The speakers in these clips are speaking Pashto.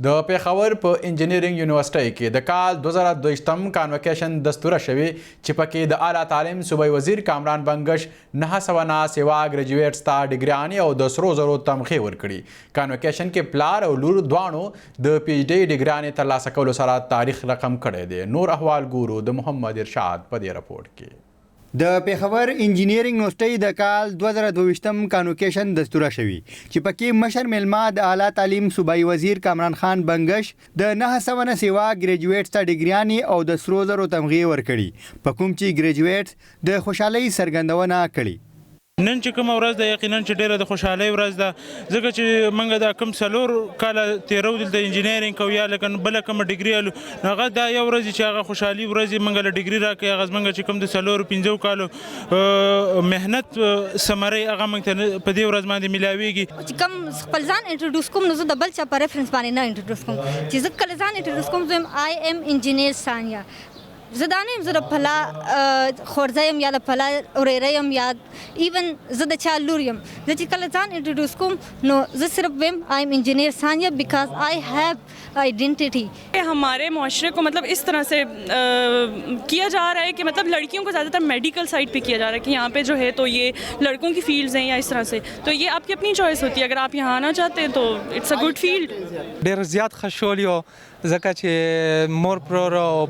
د پیښور په انجینرینګ یونیورسيټي کې د کال 2022 کانوکیشن دستوره شوی چې پکې د اعلی تعلیم صوبایي وزیر کامران بنگش 900 سیوا ګریجویټس ته ډیګریانې او د سرو زرو تمغې ورکړي. کانوکیشن کې پلار او لور دواړو د پی ایچ ډي ډیګریانې ترلاسه کولو سره تاریخ رقم کړی دی. نور احوال ګورو د محمد ارشاد په دې رپورټ کې. د پیښور انجینرینګ یونیورسيټي د کال 2022 کانوکیشن دستوره شوی چې پکې مشر میلمه د اعلی تعلیم صوبایي وزیر کامران خان بنگش د 900 سیوا ګریجویټس ته ډیګریانې او د سرو زرو تمغې ورکړي، په کوم چې ګریجویټس د خوشحالۍ څرګندونه کړې. نن چې کوم ورځ ده یقینا چې ډیره د خوشحالۍ ورځ ده، ځکه چې موږ دا کوم څلور کاله تیرو دلته انجینرینګ کوو یا لکه بله کومه ډیګري الو، هغه دا یو ورځ چې هغه خوشحالي ورځ موږ له ډیګري راکوي، هغه موږ چې کوم د څلورو پنځو کالو محنت ثمرې هغه موږ ته په دې ورځ باندې میلاویږي. چې کوم خپل ځان انټروډوس کوم نو زه د بل چا په ریفرنس باندې نه انټروډوس کوم، چې زه کله ځان انټروډوس کوم زه آی ایم انجینیر ثانیه. زه دا نه یم زه د پلا خورزه یم یا د پلا وریره یم یا ایون زه د چا لور یم. زه چې کله ځان انټروډوس کوم نو زه صرف ویم آئی ایم انجینئر ثانیہ بیکاز آئی ہیو آئیڈینٹی. ہمارے معاشرے کو مطلب اس طرح سے کیا جا رہا ہے کہ مطلب لڑکیوں کو زیادہ تر میڈیکل سائڈ پہ کیا جا رہا ہے کہ یہاں پہ جو ہے تو یہ لڑکوں کی فیلڈز ہیں یا اس طرح سے، تو یہ آپ کی اپنی چوائس ہوتی ہے. اگر آپ یہاں آنا چاہتے ہیں تو اٹس اے گڈ فیلڈ. ډېر زیات خوشحال یو ځکه چې مور پرور او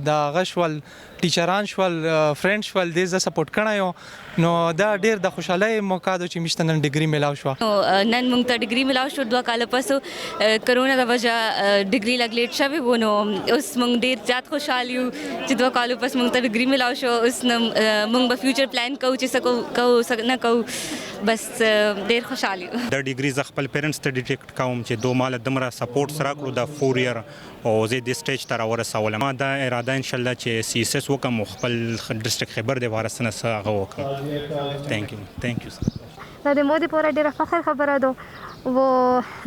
د غشول ټیچران شول فرند شول دې زه سپورټ کړی یم، نو دا ډېر د خوشحالۍ موقع ده چې موږ ته نن ډیګري میلاو شوه. نن موږ ته ډیګري میلاو شو 2 کاله پس کرونا د وجه ډیګري لږ لیټ شوی و، نو اوس موږ ډېر زیات خوشحال یو چې 2 کالو پس موږ ته ډیګري میلاو شو. اوس موږ به فیوچر پلان کوو چې کوو نه کوو، بس ډېر خوشحال یو. دا ډیګري زه خپل پیرنټس ته ډیټیکټ کوم چې دوی ماله دومره سپورټ سره کړو د 4 ایئر او زه د سټیج ته راورسولم. ما دا اراده انشاءالله چې سی اس ایس وکم او خپل ډسټرکټ خیبر د وارثنه سره هغه وکم. تhank you sir. دا د مودې پورې ډېره فخر خبره ده، وہ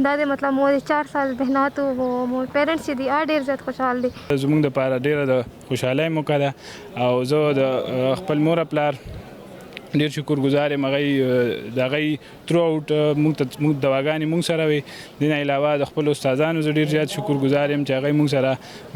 دا د مطلب مو 4 سال محنت او مو پیرنټس چې دي ډېر زیات خوشحال دي. زموږ د پاره ډیره د خوشحالۍ موقع ده او زه د خپل مور پلار ډېر شکر گزار یم. هغوی د هغوی ترو اوټ موږ دواګانې موږ سره وي، دې نه علاوه د خپلو استادانو زه ډېر زیات شکر گزار یم چې هغوی موږ سره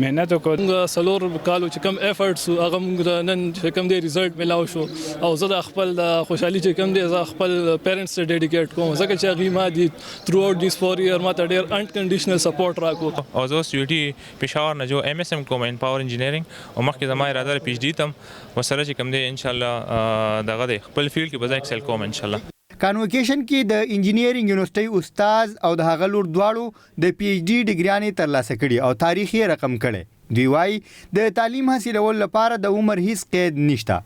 محنت وکړو. موږ څلور کالو چې کوم ایفرټس هغه موږ ته نن چې کوم دی ریزلټ میلاو شو، او زه د خپل د خوشحالي چې کوم دی زه خپل پیرنټس ته ډیډیکیټ کوم، ځکه چې هغوی ما دي ترو اوټ دیس 4 ایئر ما ته ډېر انکنډیشنل سپورټ راکړو. او زه اوس یو ټي پېښور نه جو ایم ایس ایم کوم ان پاور انجینرینګ، او مخکې زما اراده ده پی ایچ ډي تم ورسره چې کوم دی انشاءالله دغه دی خپل فیلډ کې به زه ایکسل کوم انشاءالله. کانوکیشن کې د انجینرینګ یونیورسيټي استاد او د هغه لور دواړو د پی ایچ ډي ډیګریانې ترلاسه کړي او تاریخ یې رقم کړي. دوی وایي د تعلیم حاصلولو لپاره د عمر هیڅ قید نشته.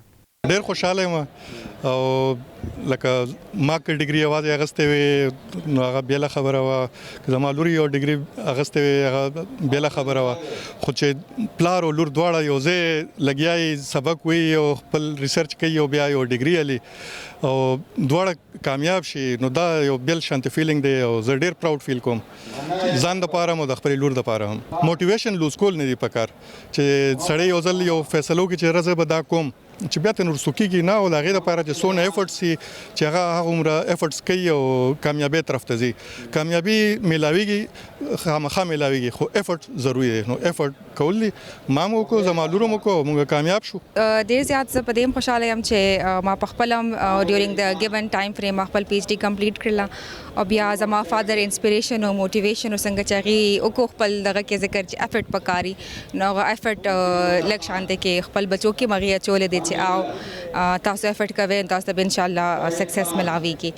ډېر خوشحاله یم او لکه ما که ډیګري یوازې اخیستې وې نو هغه بېله خبره وه، که زما لور یو ډیګري اخیستې وې هغه بېله خبره وه، خو چې پلار او لور دواړه یو ځای لګیا یې سبق وایي او خپل ریسرچ کوي او بیا یو ډیګري علي او دواړه کامیاب شي، نو دا یو بل شانتي فیلینګ دی او زه ډېر پراود فیل کوم ځان دپاره هم او د خپلې لور دپاره هم. موټیویشن لوز کول نه دي پکار چې سړی یو ځل یو فیصله وکړي چې زه به دا کوم چې بیا ته نور څوک کېږي نه، او د هغې دپاره چې څونه ایفرټس وي چې هغه هغومره ایفرټس کوي او کامیابۍ طرف ته ځي. کامیابي میلاویږي خامخا میلاویږي، خو ایفرټ ضروري دی. نو ایفرټ کول دي ما هم وکړو زما لور هم وکړو، موږ کامیاب شو. ډېر زیات زه په دې هم خوشحاله یم چې ما په خپل هم ډیورینګ د ګیون ټایم فریم خپل پی ایچ ډي کمپلیټ کړله، او بیا زما فادر انسپریشن او موټیویشن او څنګه چې هغې وکړو خپل دغه کې ذکر چې ایفرټ پکاري، نو هغه ایفرټ لږ شان دی کې خپل بچو کې مغې اچولی دی چې او تاسو ایفرټ کوئ تاسو ته به انشاءالله سکسس ملاویږي.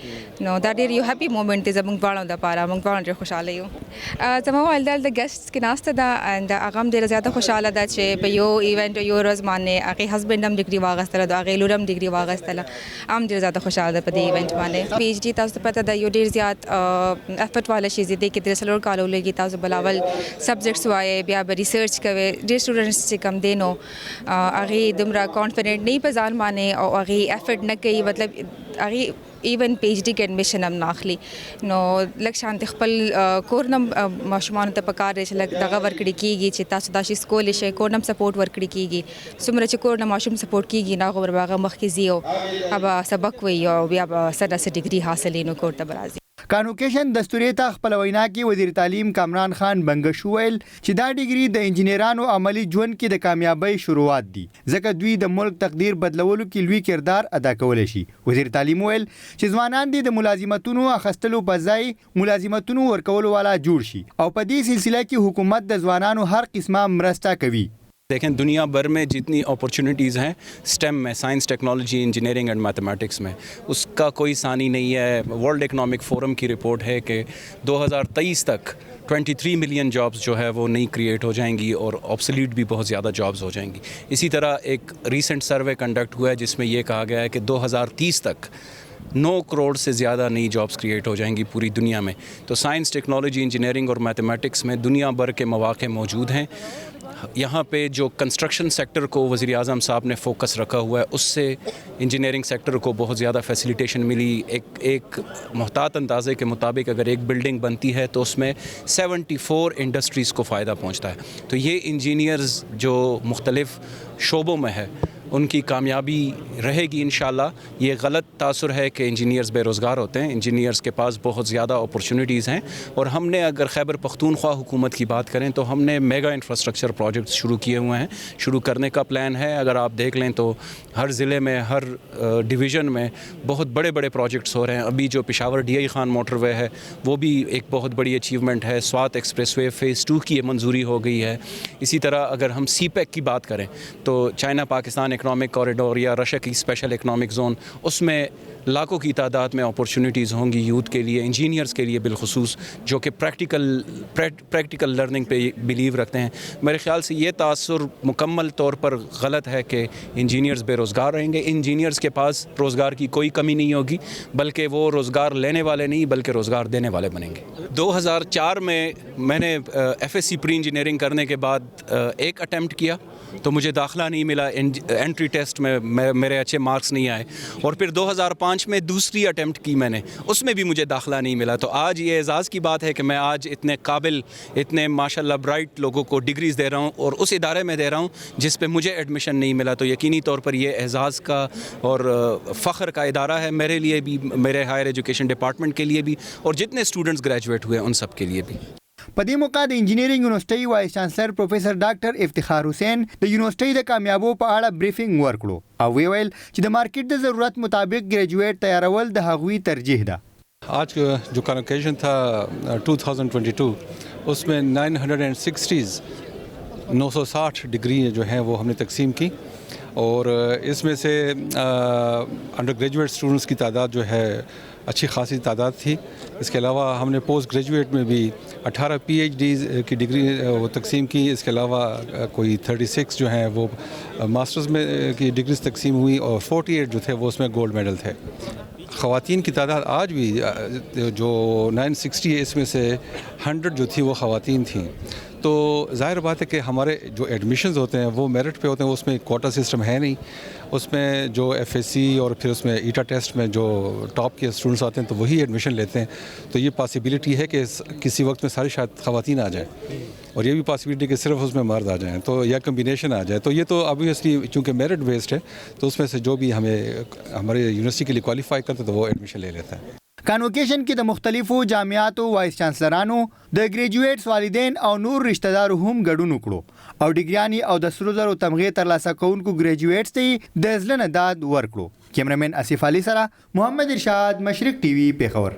نو دا ډېر یو هیپي مومنټ دی زموږ دواړو دپاره، موږ دواړه ډېر خوشحاله یو. زما والده د ګیسټس کې ناسته ده اند هغه هم ډېره زیاته خوشحاله ده چې په یو ایونټ یو ورځ باندې هغې هسبنډ هم ډیګري واخیستله، د هغې لور هم ډیګري واخیستله، هم ډېره زیاته خوشحاله ده په دې ایونټ باندې. پی ایچ ډي تاسو ته پته ده یو ډېر زیات ایفرټ والا شی دی کې 3 کالو لګي، تاسو بلاول سبجیکټس وایي بیا به ریسرچ کوي. ډېر سټوډنټس چې کم دی نو هغې دومره کانفیډنټ نه په ځان باندې او هغې ایفرټ نه کوي، مطلب هغې ایون پی ایچ ډي کې ایډمیشن هم نه اخلي. نو لږ شانتې خپل کور نه ماشومانو ته پکار دی چې لږ دغه ورکړی کېږي چې تاسو دا شی کولی شئ، کور نه هم سپورټ ورکړی کېږي. څومره چې کور نه ماشوم سپورټ کېږي نو هغه مخکې ځي او هغه سبق وایي او بیا به څه ډېرې ډیګري حاصلوي نو کور ته به راځي. کانوکیشن دستوري ته خپل وینا کې وزیر تعلیم کامران خان بنگش ویل چې دا ډیګري د انجینرانو عملی ژوند کې د کامیابی شروعات دي ځکه دوی د ملک تقدیر بدلولو کې لوی کردار ادا کولی شي. وزیر تعلیم ویل چې ځوانان دي د ملازمتونو اخیستلو په ځای ملازمتونو ورکولو والا جوړ شي او په دې سلسله کې حکومت د ځوانانو هر قسمه مرسته کوي. देखें दुनिया भर में जितनी अपॉर्चुनिटीज़ हैं स्टेम में, science technology engineering and mathematics में, उसका कोई सानी नहीं है. वर्ल्ड इकोनॉमिक फोरम की रिपोर्ट है कि 2023 तक 23 मिलियन जॉब्स जो है वो नई क्रिएट हो जाएंगी और ऑब्सोलीट भी बहुत ज़्यादा जॉब्स हो जाएंगी. इसी तरह एक रीसेंट सर्वे कंडक्ट हुआ है जिसमें ये कहा गया है कि 2030 तक 9 करोड़ से ज़्यादा नई जॉब्स क्रिएट हो जाएंगी पूरी दुनिया में. तो साइंस टेक्नोलॉजी इंजीनियरिंग और मैथमेटिक्स में दुनिया भर के मौक़े मौजूद हैं. यहाँ पे जो कंस्ट्रक्शन सेक्टर को वज़ीर आज़म साहब ने फोकस रखा हुआ है उससे इंजीनियरिंग सेक्टर को बहुत ज़्यादा फैसिलिटेशन मिली. एक मुहतात अंदाज़े के मुताबिक अगर एक बिल्डिंग बनती है तो उसमें 74 इंडस्ट्रीज़ को फ़ायदा पहुँचता है. तो ये इंजीनियर्स जो मुख्तलिफ़ शोबों में है उनकी कामयाबी रहेगी इंशाल्लाह. ये गलत तासुर है कि इंजीनियर्स बेरोज़गार होते हैं. इंजीनियर्स के पास बहुत ज़्यादा अपॉर्चुनिटीज़ हैं और हमने अगर खैबर पख्तूनख्वा हुकूमत की बात करें तो हमने मेगा इंफ्रास्ट्रक्चर प्रोजेक्ट्स शुरू किए हुए हैं, शुरू करने का प्लान है. अगर आप देख लें तो हर ज़िले में, हर डिवीज़न में बहुत बड़े बड़े प्रोजेक्ट्स हो रहे हैं. अभी जो पेशावर DI खान मोटरवे है वो भी एक बहुत बड़ी अचीवमेंट है. स्वात एक्सप्रेसवे फ़ेज़ 2 की मंजूरी हो गई है. इसी तरह अगर हम CPEC की बात करें तो चाइना पाकिस्तान इकनॉमिक कॉरिडोर या रशिया की स्पेशल इकनॉमिक जोन, उसमें लाखों की तादाद में अपॉर्चुनिटीज़ होंगी यूथ के लिए, इंजीनियर्स के लिए बिलखुसूस, जो कि प्रैक्टिकल लर्निंग पे बिलीव रखते हैं. मेरे ख्याल से ये तासुर मुकम्मल तौर पर गलत है कि इंजीनियर्स बेरोज़गार रहेंगे. इंजीनियर्स के पास रोज़गार की कोई कमी नहीं होगी, बल्कि वो रोज़गार लेने वाले नहीं बल्कि रोज़गार देने वाले बनेंगे. 2004 में मैंने FSC प्री इंजीनियरिंग करने के बाद एक अटैम्प्ट किया तो मुझे दाखिला नहीं मिला. एंट्री टेस्ट में मेरे अच्छे मार्क्स नहीं आए और फिर 2005 में दूसरी अटैम्प्ट की मैंने, उसमें भी मुझे दाखिला नहीं मिला. तो आज ये एज़ाज़ की बात है कि मैं आज इतने काबिल, इतने माशाल्लाह ब्राइट लोगों को डिग्रीज़ दे रहा हूँ और उस इदारे में दे रहा हूँ जिस पे मुझे एडमिशन नहीं मिला. तो यकीनी तौर पर ये एज़ाज़ का और फ़ख्र का इदारा है मेरे लिए भी, मेरे हायर एजुकेशन डिपार्टमेंट के लिए भी और जितने स्टूडेंट्स ग्रेजुएट हुए उन सब के लिए भी. په دې موقع د انجینیرینګ یونیورسيټي وایس چانسلر پروفیسر ډاکټر افتخار حسین د یونیورسيټي د کامیابو په اړه بریفینګ ورکړو او ویل چې د مارکیټ د ضرورت مطابق ګریجویټ تیارول د هغوی ترجیح ده. आज जो कन्वोकेशन था 2022 उसमें 960 डिग्री जो हैं वो हमने तकसीम की और इसमें से अंडर ग्रेजुएट स्टूडेंट्स की तादाद जो है अच्छी खासी तादाद थी. इसके अलावा हमने पोस्ट ग्रेजुएट में भी 18 PhD की डिग्री वो तकसीम की. इसके अलावा कोई 36 जो हैं वो मास्टर्स में की डिग्रीज तकसीम हुई और 48 जो थे वो उसमें गोल्ड मेडल थे. ख़वातीन की तादाद आज भी जो 960 है इसमें से 100 जो थी वो ख़वातीन थी. तो ज़ाहिर बात है कि हमारे जो एडमिशन्स होते हैं वो मेरिट पे होते हैं, उसमें कोटा सिस्टम है नहीं. उसमें जो FSC और फिर उसमें ETA टेस्ट में जो टॉप के स्टूडेंट्स आते हैं तो वही एडमिशन लेते हैं. तो ये पॉसिबिलिटी है कि किसी वक्त में सारी शायद ख़वातीन आ जाए और ये भी पॉसिबिलिटी कि सिर्फ उसमें मर्द आ जाएँ तो या कम्बिनेशन आ जाए. तो ये तो ऑब्वियसली चूँकि मेरिट बेस्ड है तो उसमें से जो भी हमें हमारे यूनिवर्सिटी के लिए क्वालिफाई करते तो वो एडमिशन ले लेता है. کانوکیشن کې د مختلفو جامعاتو وایس چانسلرانو د ګریجویټس والدین او نور رشتہ دارو هم ګډون وکړو او ډیګریانی او د سرو زرو تمغه ترلاسه کوونکو ګریجویټس ته د ځلنه داد ورکړو. کیمرامین اسف علي سره محمد ارشاد، مشرق TV پیښور.